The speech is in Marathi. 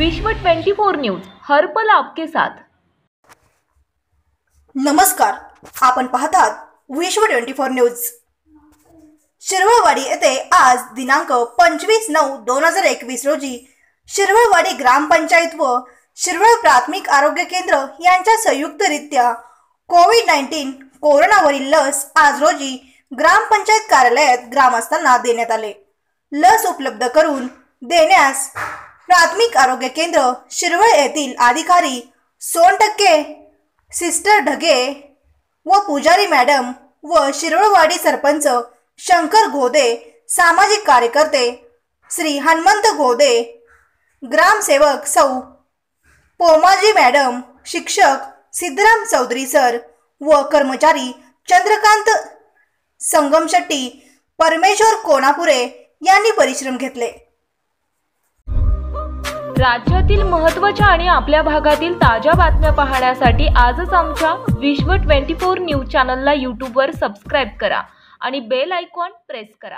विश्व 24 न्यूज हर पल आपके साथ। नमस्कार, आपण पाहतात विश्व 24 न्यूज। शिरवळवाडी येथे आज दिनांक 25/9/2021 रोजी शिरवळवाडी ग्रामपंचायत व शिरवळ प्राथमिक आरोग्य केंद्र यांच्या संयुक्तरित्या कोविड-19 कोरोनावरील लस आज रोजी ग्रामपंचायत कार्यालयात ग्रामस्थांना देण्यात आले। लस उपलब्ध करून देण्यास प्राथमिक आरोग्य केंद्र शिरवळ येथील अधिकारी सोनटक्के, सिस्टर ढगे व पुजारी मॅडम व शिरवळवाडी सरपंच शंकर गोदे, सामाजिक कार्यकर्ते श्री हनुमंत गोदे, ग्रामसेवक सौ पोमाजी मॅडम, शिक्षक सिद्धराम चौधरी सर व कर्मचारी चंद्रकांत संगमशेट्टी, परमेश्वर कोणापुरे यांनी परिश्रम घेतले। राज्यातील महत्त्वाच्या आणि आपल्या भागातील ताज्या बातम्या पाहण्यासाठी आजच आमच्या विश्व 24 न्यूज चॅनलला YouTube वर सबस्क्राइब करा आणि बेल आयकॉन प्रेस करा।